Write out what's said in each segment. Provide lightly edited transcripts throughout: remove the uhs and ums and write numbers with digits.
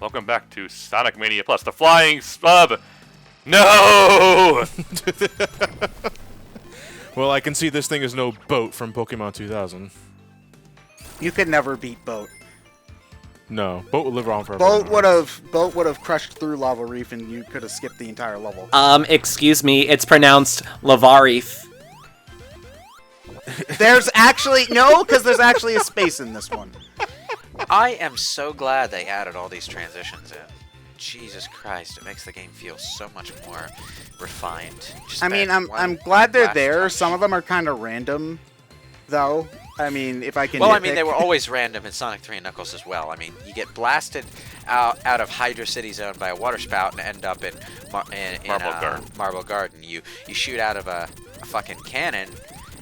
Welcome back to Sonic Mania Plus, the flying spub. No! Well, I can see this thing is no boat from Pokemon 2000. You could never beat Boat. No, boat would live on forever. Boat would have crushed through Lava Reef, and you could have skipped the entire level. Excuse me, it's pronounced Lavarif. There's actually no, because there's actually a space in this one. I am so glad they added all these transitions in. Jesus Christ, it makes the game feel so much more refined. I mean, I'm glad they're there. Some of them are kind of random, though. I mean, if I can. Well, I mean, they were always random in Sonic 3 and Knuckles as well. I mean, you get blasted out of Hydra City Zone by a water spout and end up in Marble Garden. You shoot out of a fucking cannon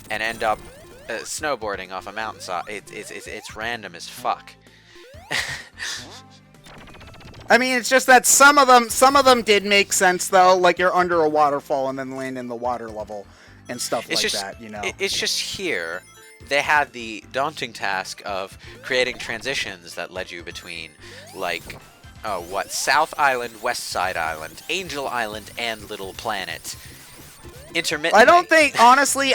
and end up snowboarding off a mountainside. It's random as fuck. I mean, it's just that some of them did make sense though. Like you're under a waterfall and then land in the water level and stuff that. You know, it's just here. They had the daunting task of creating transitions that led you between, like, South Island, West Side Island, Angel Island, and Little Planet. Intermittently.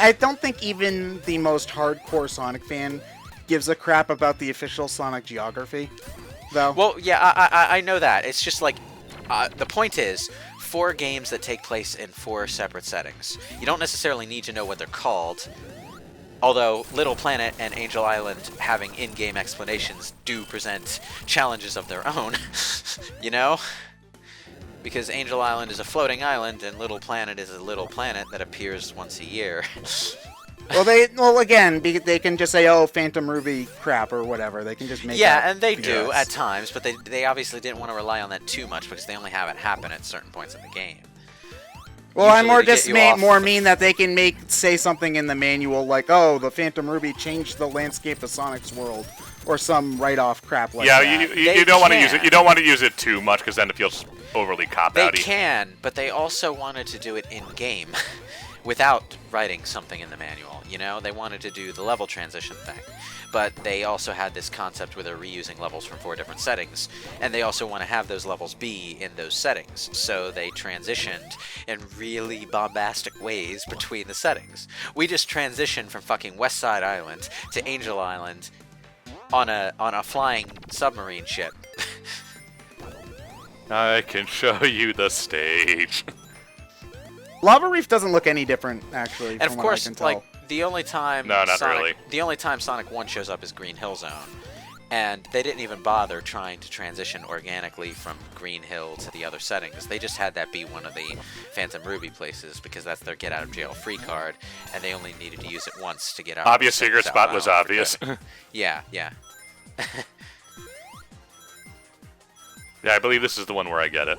I don't think even the most hardcore Sonic fan gives a crap about the official Sonic geography, though. Well, yeah, I know that. It's just like, the point is, 4 games that take place in 4 separate settings. You don't necessarily need to know what they're called. Although Little Planet and Angel Island having in-game explanations do present challenges of their own, you know? Because Angel Island is a floating island and Little Planet is a little planet that appears once a year. Well, again, they can just say, oh, Phantom Ruby crap or whatever. They can just make Yeah, and they do at times, but they obviously didn't want to rely on that too much because they only have it happen at certain points in the game. Well, I'm more mean that they can say something in the manual like, "Oh, the Phantom Ruby changed the landscape of Sonic's world," or some write-off crap like that. Yeah, you don't want to use it. You don't want to use it too much because then it feels overly cop-outy. They can, but they also wanted to do it in game, without writing something in the manual. You know, they wanted to do the level transition thing, but they also had this concept where they're reusing levels from 4 different settings, and they also want to have those levels be in those settings, so they transitioned in really bombastic ways between the settings. We just transitioned from fucking West Side Island to Angel Island on a flying submarine ship. I can show you the stage. Lava Reef doesn't look any different, actually. And from of course, what I can tell. like the only time the only time Sonic 1 shows up is Green Hill Zone, and they didn't even bother trying to transition organically from Green Hill to the other settings. They just had that be one of the Phantom Ruby places because that's their get out of jail free card, and they only needed to use it once to get out. Obvious secret spot was obvious. Yeah. Yeah, I believe this is the one where I get it.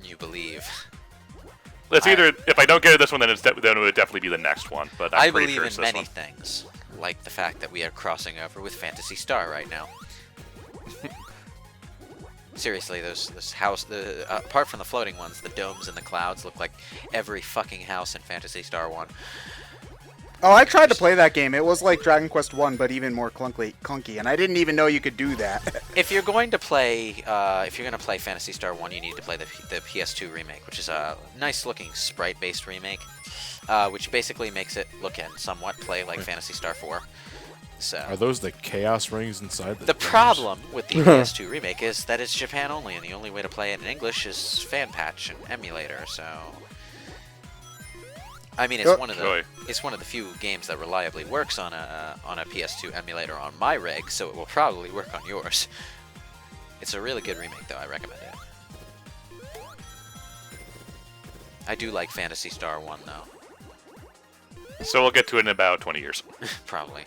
You believe. It's either, if I don't get it this one, then it would definitely be the next one. But I I'm pretty believe sure in it's this many one. things, like the fact that we are crossing over with Phantasy Star right now. Seriously, those house, apart from the floating ones, the domes and the clouds look like every fucking house in Phantasy Star 1. Oh, I tried to play that game. It was like Dragon Quest 1, but even more clunky, and I didn't even know you could do that. If you're going to play, Phantasy Star 1, you need to play the PS2 remake, which is a nice-looking sprite-based remake, which basically makes it look and somewhat play like Phantasy Star 4. So Are those the chaos rings inside the The problem with the PS2 remake is that it's Japan only, and the only way to play it in English is fan patch and emulator. So, I mean, it's one of the few games that reliably works on a PS2 emulator on my rig, so it will probably work on yours. It's a really good remake, though. I recommend it. I do like Phantasy Star 1, though. So we'll get to it in about 20 years. Probably.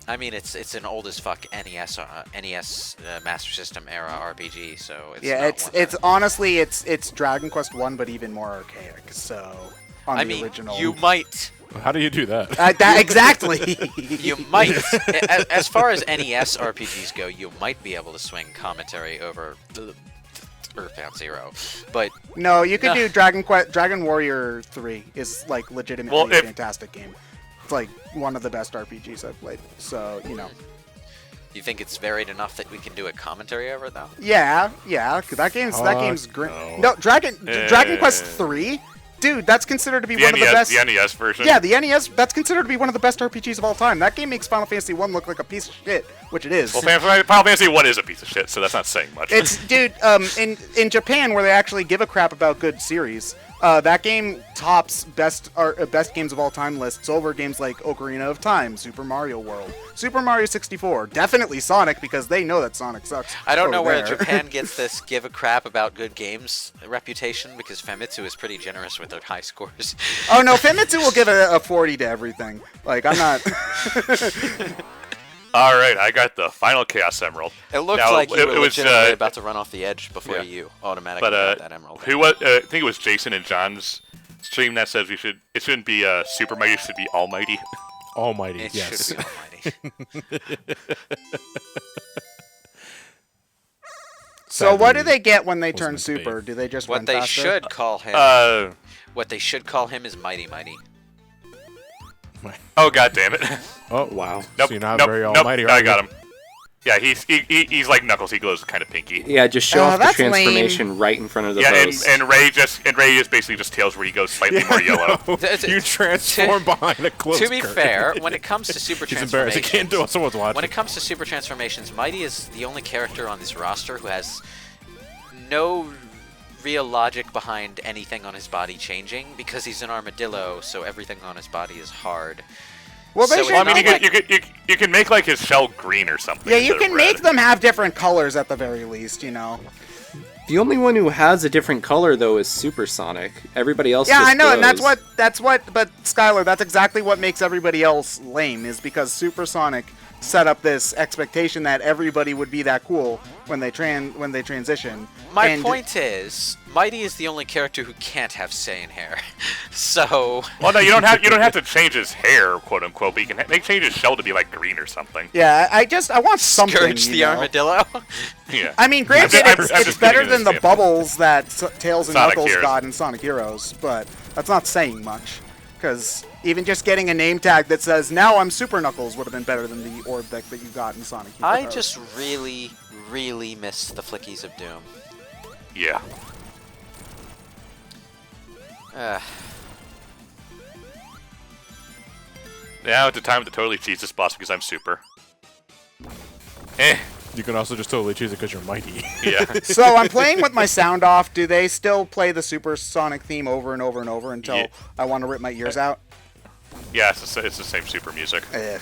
I mean, it's an old as fuck NES Master System era RPG, so it's honestly it's Dragon Quest 1, but even more archaic. So on the original, you might. How do you do that? Exactly. You might. As far as NES RPGs go, you might be able to swing Commentary over Earthbound 0, but no, you could do Dragon Warrior 3 is like legitimately a fantastic game. It's like one of the best RPGs I've played. So, you know. You think it's varied enough that we can do a commentary over it, though? Yeah. 'Cause that game's great. No, Dragon Quest 3. Dude, that's considered to be one of the best. The NES version. Yeah, the NES. That's considered to be one of the best RPGs of all time. That game makes Final Fantasy 1 look like a piece of shit, which it is. Well, Final Fantasy 1 is a piece of shit, so that's not saying much. It's dude. In Japan, where they actually give a crap about good series, that game tops best games of all time lists over games like Ocarina of Time, Super Mario World, Super Mario 64, definitely Sonic, because they know that Sonic sucks. I don't know where Japan gets this give a crap about good games reputation, because Famitsu is pretty generous with their high scores. Oh no, Famitsu will give a 40 to everything. Like, I'm not. All right, I got the final Chaos Emerald. It looked like you were legitimately about to run off the edge before you automatically got that emerald. I think it was Jason and John's stream that says it shouldn't be Super Mighty, it should be Almighty. Almighty, It yes. should be Almighty. So what do they get when they turn super? Do they just What run they faster? should call him. What they should call him is Mighty Mighty. Oh, god damn it. Oh, wow. Nope, So you're not nope, very nope, almighty, I are got you? him. Yeah, he's like Knuckles. He glows kind of pinky. Yeah, just show Oh, off the that's lame. transformation right in front of the Yeah, host. and Ray is basically just tails where he goes slightly more yellow. You transform behind a closed To be curtain. fair, when it comes to super He's embarrassed. He can't do it. Someone's watching. When it comes to super transformations, Mighty is the only character on this roster who has no real logic behind anything on his body changing, because he's an armadillo, so everything on his body is hard. Well, they So should. Well, I mean, Not you can make like his shell green or something. Yeah, you instead can of make red. them have different colors at the very least, you know. The only one who has a different color though is Supersonic. Everybody else. Yeah, just I know, and glows. that's what. But Skylar, that's exactly what makes everybody else lame, is because Supersonic set up this expectation that everybody would be that cool when they transition. My And- point is, Mighty is the only character who can't have Saiyan hair. So Well, no, you don't have to change his hair, quote unquote, but you can change his shell to be like green or something. Yeah, I want something. Scourge you the know? armadillo. Yeah. I mean, granted, I'm it's just better giving you than the an example. bubbles that Tails and Sonic Knuckles Heroes. got in Sonic Heroes, but that's not saying much. Because even just getting a name tag that says, now I'm Super Knuckles, would have been better than the orb deck that you got in Sonic Heroes. I just really, really miss the Flickies of Doom. Yeah. Now it's the time to totally cheese this boss because I'm super. You can also just totally choose it because you're mighty. Yeah. So I'm playing with my sound off. Do they still play the Supersonic theme over and over and over until Yeah. I want to rip my ears out? Yeah, it's the same super music. Ugh.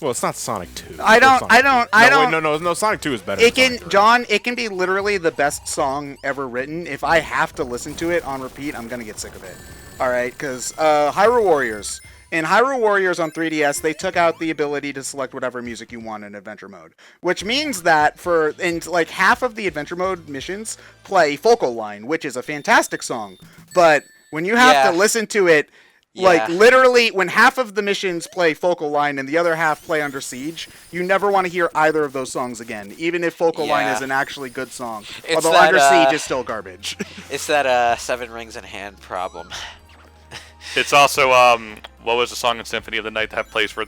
Well, it's not Sonic 2. I don't- Sonic I don't- 2. I No, wait, don't- no, Sonic 2 is better It than can, Sonic 3. John, it can be literally the best song ever written. If I have to listen to it on repeat, I'm going to get sick of it. All right, because Hyrule Warriors. In Hyrule Warriors on 3DS, they took out the ability to select whatever music you want in adventure mode, which means that in like half of the adventure mode missions play Focal Line, which is a fantastic song. But when you have Yeah. to listen to it, like literally when half of the missions play Focal Line and the other half play Under Siege, you never want to hear either of those songs again, even if Focal Line Yeah. is an actually good song. It's Although that, Under Siege is still garbage. It's that Seven Rings in Hand problem. It's also what was the song in Symphony of the Night that plays for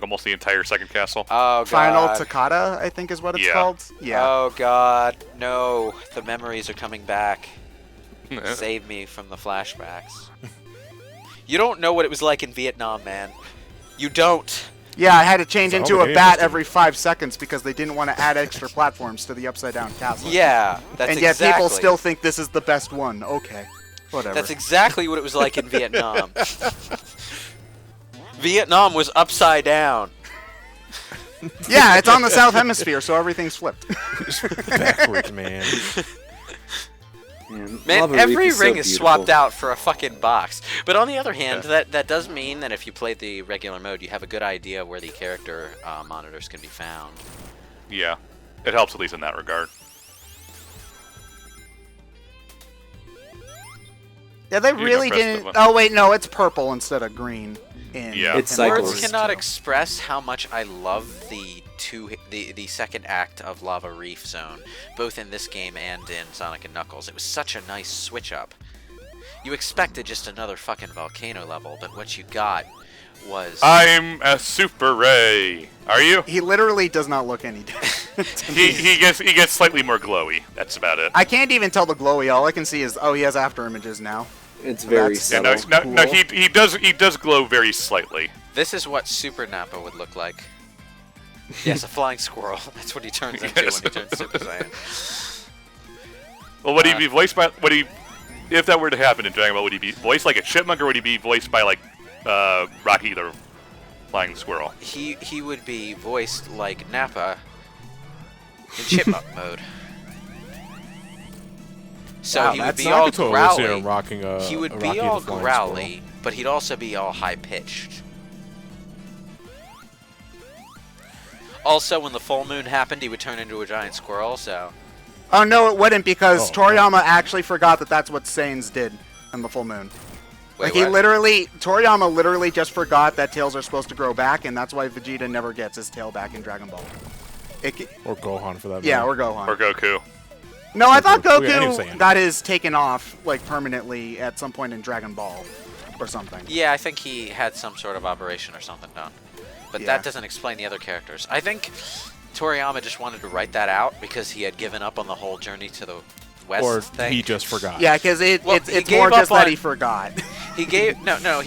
almost the entire second castle? Oh god. Final Toccata, I think is what it's Yeah. called. Yeah. Oh god, no. The memories are coming back. Save me from the flashbacks. You don't know what it was like in Vietnam, man. You don't. Yeah, I had to change So into a many bat interesting- every 5 seconds because they didn't want to add extra platforms to the upside down castle. Yeah, that's And yet exactly. people still think this is the best one. Okay. Whatever. That's exactly what it was like in Vietnam. Vietnam was upside down. Yeah, it's on the South Hemisphere, so everything's flipped. Backwards, man. Man, Lava every Reef is so ring is swapped beautiful. out for a fucking box. But on the other hand, that does mean that if you play the regular mode, you have a good idea where the character monitors can be found. Yeah. It helps at least in that regard. Yeah, they You really can press didn't. the button. Oh wait, no, it's purple instead of green. Yeah. It's in cycles. Words Origins. cannot express how much I love the second act of Lava Reef Zone, both in this game and in Sonic and Knuckles. It was such a nice switch up. You expected just another fucking volcano level, but what you got was... I'm a Super Ray. Are you? He literally does not look any different. He gets slightly more glowy. That's about it. I can't even tell the glowy. All I can see is, oh, he has after images now. It's very That's- Yeah, subtle. no, cool. he does glow very slightly. This is what Super Nappa would look like. Yes, a flying squirrel. That's what he turns into Yes. when he turns Super Saiyan. Well, would he be voiced by? If that were to happen in Dragon Ball, would he be voiced like a chipmunk, or would he be voiced by like Rocky the Flying Squirrel? He would be voiced like Nappa in chipmunk mode. So Wow, he would that's be all Nagato was here growly. rocking a He would a be Rocky all the Flying growly, but he'd also be all high pitched. Also, when the full moon happened, he would turn into a giant squirrel. So Oh, no, it wouldn't, because Oh, Toriyama actually forgot that that's what Saiyans did in the full moon. wait, Like, what? Toriyama literally just forgot that tails are supposed to grow back, and that's why Vegeta never gets his tail back in Dragon Ball. Or Gohan for that Yeah, matter. or Gohan. Or Goku? No, I thought Goku. Yeah, any Goku Saiyan. got his taken off, like, permanently at some point in Dragon Ball or something. Yeah, I think he had some sort of operation or something done. But Yeah. that doesn't explain the other characters. I think Toriyama just wanted to write that out because he had given up on the whole journey to the west Or thing. he just forgot. Yeah, because Well, he it's gave more up just that on- he forgot. He gave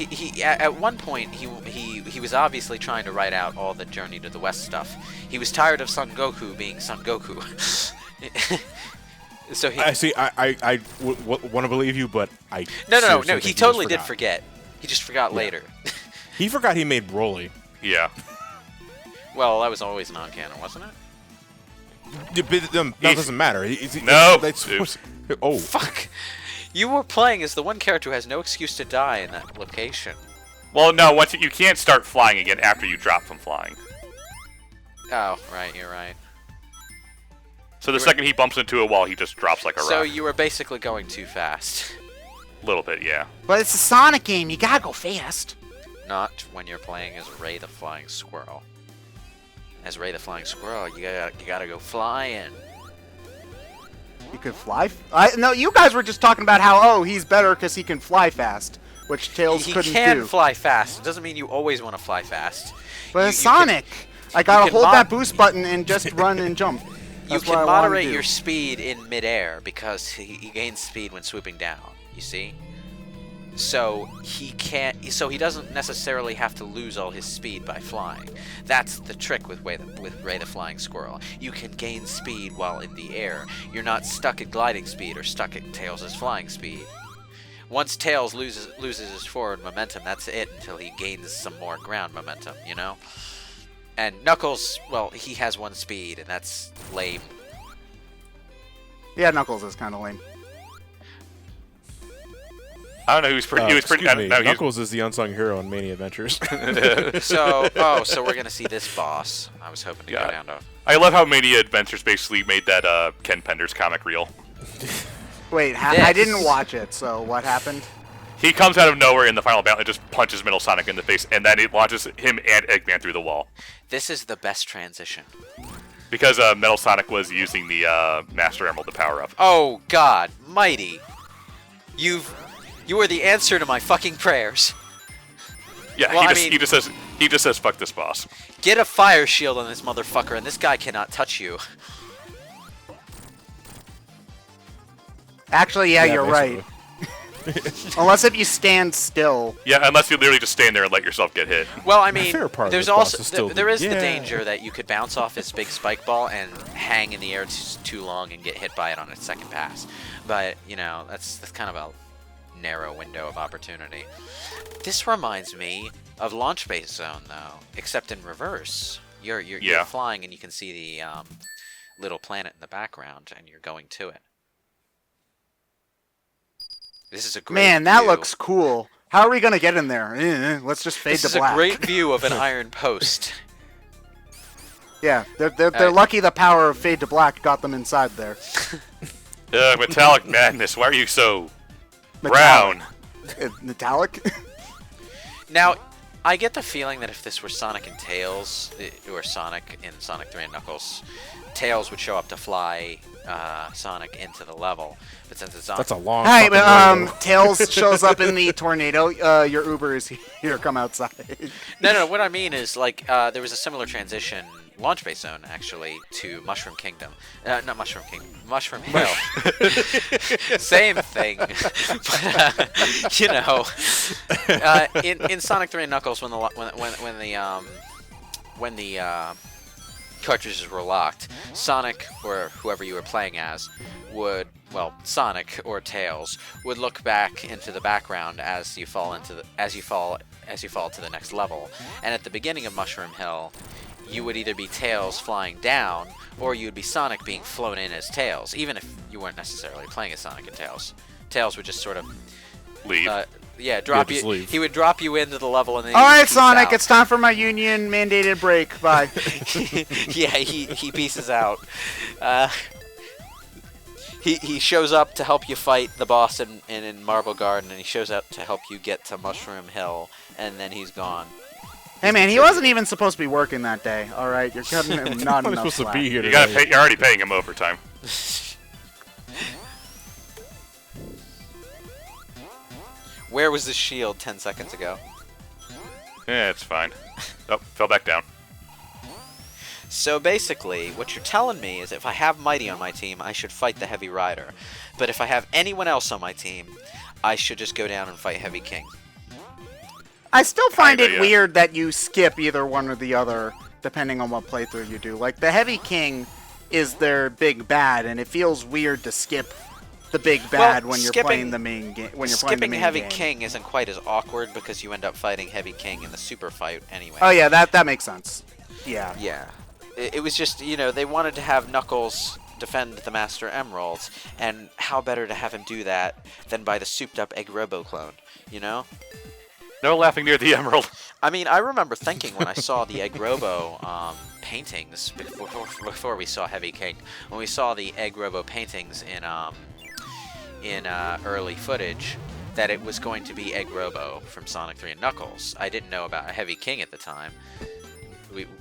he at one point he was obviously trying to write out all the journey to the west stuff. He was tired of Son Goku being Son Goku. So he I see. I want to believe you, but I no. seriously think He just totally did forgot. forget. He just forgot later. He forgot he made Broly. Yeah. Well, that was always non-canon, wasn't it? Yeah, but, that doesn't matter. No. That's, oh. Fuck. You were playing as the one character who has no excuse to die in that location. Well, no. Once you can't start flying again after you drop from flying. Oh, right, you're right. So the second he bumps into a wall, he just drops like a So rock. you were basically going too fast. A little bit, yeah. But it's a Sonic game. You gotta go fast. Not when you're playing as Ray the Flying Squirrel. As Ray the Flying Squirrel, you gotta go flying. You could fly. No, you guys were just talking about how he's better because he can fly fast, which Tails He couldn't can do. fly fast. It doesn't mean you always want to fly fast. But it's You can- Sonic. I gotta can hold mod- that boost button and just run and jump. You That's can what I wanna moderate do. your speed in midair because he gains speed when swooping down. You see? So he can't. So he doesn't necessarily have to lose all his speed by flying. That's the trick with Ray the Flying Squirrel. You can gain speed while in the air. You're not stuck at gliding speed or stuck at Tails' flying speed. Once Tails loses his forward momentum, that's it until he gains some more ground momentum. You know. And Knuckles, well, he has one speed, and that's lame. Yeah, Knuckles is kind of lame. I don't know. He was pretty. He was pretty. Excuse I me. don't know, he was- Knuckles is the unsung hero in Mania Adventures. So we're gonna see this boss. I was hoping to Yeah. go down to. I love how Mania Adventures basically made that Ken Penders comic real. Wait, I This. didn't watch it, so what happened? He comes out of nowhere in the final battle and just punches Metal Sonic in the face, and then it launches him and Eggman through the wall. This is the best transition. Because Metal Sonic was using the Master Emerald to power up. Oh God, mighty! You are the answer to my fucking prayers. Yeah, Well, he just says fuck this boss. Get a fire shield on this motherfucker, and this guy cannot touch you. Actually, yeah, you're right. basically. Unless if you stand still. Yeah, unless you literally just stand there and let yourself get hit. Well, I mean, favorite part of there's this boss also is still there is the yeah. danger that you could bounce off his big spike ball and hang in the air too long and get hit by it on its second pass. But you know, that's kind of a narrow window of opportunity. This reminds me of Launch Base Zone, though, except in reverse. You're Yeah. flying and you can see the little planet in the background, and you're going to it. This is a great Man, that view. looks cool. How are we gonna get in there? Let's just fade This to is black. a great view of an iron post. Yeah, they're lucky the power of fade to black got them inside there. Metallic madness. Why are you so Metallic. brown? Metallic? Now, I get the feeling that if this were Sonic and Tails, or Sonic in Sonic 3 and Knuckles, Tails would show up to fly Sonic into the level. But since it's That's a long. Hi, fucking way, Tails shows up in the tornado. Your Uber is here. Come outside. No. What I mean is, like, there was a similar transition, Launch Base Zone, actually, to Mushroom Kingdom. Not Mushroom Kingdom. Mushroom Hill. Same thing. But, you know, in Sonic 3 and Knuckles, when the cartridges were locked, Sonic, or whoever you were playing as, would, well, Sonic or Tails would look back into the background as you fall to the next level. And at the beginning of Mushroom Hill, you would either be Tails flying down, or you would be Sonic being flown in as Tails, even if you weren't necessarily playing as Sonic and Tails. Tails would just sort of Leave. Drop just you. leave. He would drop you into the level, and then. All he would right, peace Sonic, out. it's time for my union mandated break. Bye. Yeah, he pieces out. He shows up to help you fight the boss in Marble Garden, and he shows up to help you get to Mushroom Hill, and then he's gone. Hey man, he wasn't even supposed to be working that day. All right, you're cutting him not I'm enough supposed to slack. be here You today. gotta pay. You're already paying him overtime. Where was the shield 10 seconds ago? Yeah, it's fine. Oh, fell back down. So basically, what you're telling me is if I have Mighty on my team, I should fight the Heavy Rider. But if I have anyone else on my team, I should just go down and fight Heavy King. I still find Kinda, it yeah. weird that you skip either one or the other, depending on what playthrough you do. Like, the Heavy King is their big bad, and it feels weird to skip the big bad when you're playing the main game. When you're playing the Skipping main Heavy game. King isn't quite as awkward because you end up fighting Heavy King in the super fight anyway. Oh yeah, that makes sense. Yeah. Yeah. It was just, you know, they wanted to have Knuckles defend the Master Emeralds, and how better to have him do that than by the souped-up Egg Robo clone, you know? No laughing near the emerald. I mean, I remember thinking when I saw the Egg Robo paintings before we saw Heavy King, when we saw the Egg Robo paintings in early footage, that it was going to be Egg Robo from Sonic 3 and Knuckles. I didn't know about Heavy King at the time.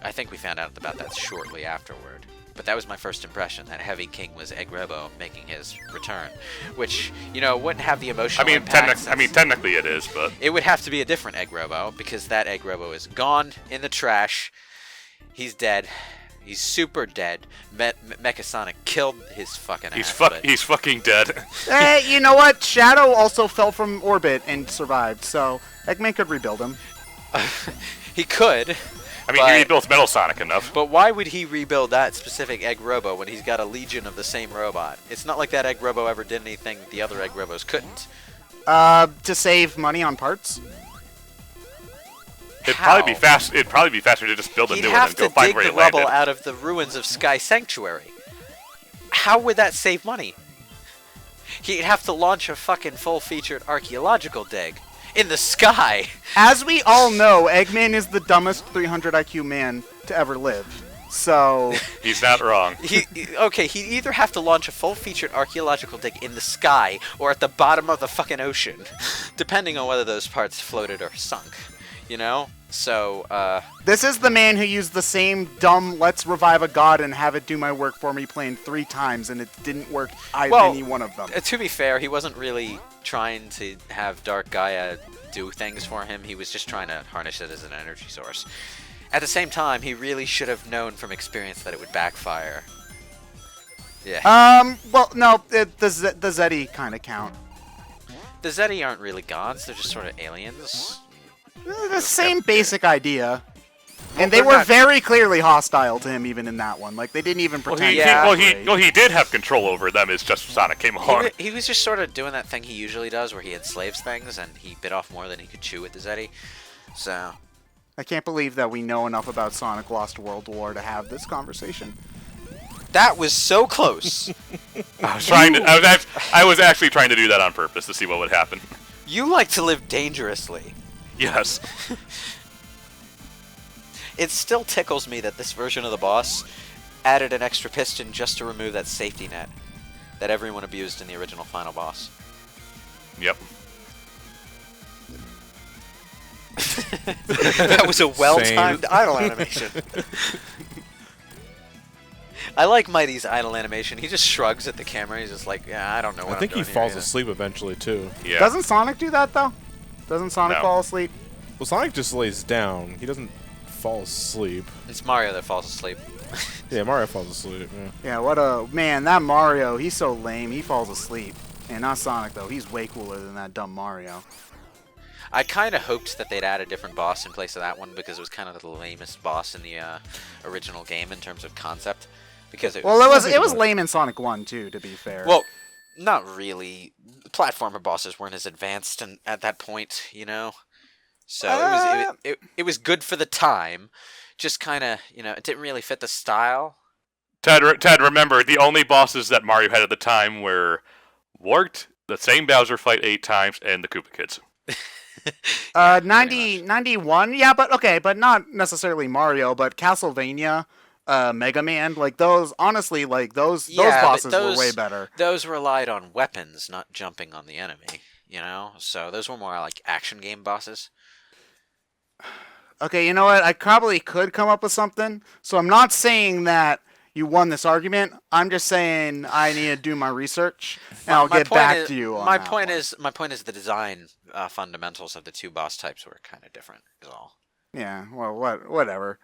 I think we found out about that shortly afterward. But that was my first impression, that Heavy King was Egg Robo making his return. Which, you know, wouldn't have the emotional impact. Technically it is, but It would have to be a different Egg Robo, because that Egg Robo is gone in the trash. He's dead. He's super dead. Mecha Sonic killed his fucking ass. he's fucking dead. Hey, you know what? Shadow also fell from orbit and survived, so Eggman could rebuild him. He could. I mean, But- he rebuilt Metal Sonic enough. But why would he rebuild that specific Egg Robo when he's got a legion of the same robot? It's not like that Egg Robo ever did anything that the other Egg Robos couldn't. To save money on parts. It'd probably be fast. It'd probably be faster to just build a He'd new one have and go to find dig where the he landed. rubble out of the ruins of Sky Sanctuary. How would that save money? He'd have to launch a fucking full-featured archaeological dig in the sky. As we all know, Eggman is the dumbest 300 IQ man to ever live. So, He's not wrong. Okay, he'd either have to launch a full-featured archaeological dig in the sky or at the bottom of the fucking ocean, depending on whether those parts floated or sunk. You know? So, this is the man who used the same dumb "let's revive a god and have it do my work for me" plan 3 times, and it didn't work any one of them. To be fair, he wasn't really trying to have Dark Gaia do things for him. He was just trying to harness it as an energy source. At the same time, he really should have known from experience that it would backfire. Yeah. Well, no, the Zeti kind of count. The Zeti aren't really gods, they're just sort of aliens. The same basic idea. And they they're were not- very clearly hostile to him even in that one. Like, they didn't even pretend to cooperate. He did have control over them. It's just Sonic came along. He was just sort of doing that thing he usually does where he enslaves things and he bit off more than he could chew with the Zeti. So, I can't believe that we know enough about Sonic Lost World War to have this conversation. that was so close. I was actually trying to do that on purpose to see what would happen. You like to live dangerously. Yes. It still tickles me that this version of the boss added an extra piston just to remove that safety net that everyone abused in the original final boss. Yep. That was a well-timed idle animation. I like Mighty's idle animation. He just shrugs at the camera. He's just like, yeah, I don't know what I think I'm he doing falls here. asleep eventually too. Yeah. Doesn't Sonic do that though? Doesn't Sonic No. fall asleep? Well, Sonic just lays down. He doesn't fall asleep. It's Mario that falls asleep. Yeah, Mario falls asleep. Yeah. Yeah, what a man, that Mario, he's so lame, he falls asleep. And not Sonic though, he's way cooler than that dumb Mario. I kind of hoped that they'd add a different boss in place of that one because it was kind of the lamest boss in the original game in terms of concept. Because it was, Well, it was lame in Sonic 1 too, to be fair. well, not really. Platformer bosses weren't as advanced at that point, you know. So it was good for the time. Just kind of, you know, it didn't really fit the style. Ted, remember, the only bosses that Mario had at the time were Wart, the same Bowser fight 8 times, and the Koopa Kids. 91, yeah, but not necessarily Mario, but Castlevania, Mega Man, like those, honestly, like those Yeah, but bosses were way better. Those relied on weapons, not jumping on the enemy, you know? So those were more like action game bosses. Okay, you know what? I probably could come up with something. So I'm not saying that you won this argument. I'm just saying I need to do my research, and I'll get back to you on my that point one. is the design fundamentals of the two boss types were kind of different. Is all. Yeah, well, whatever.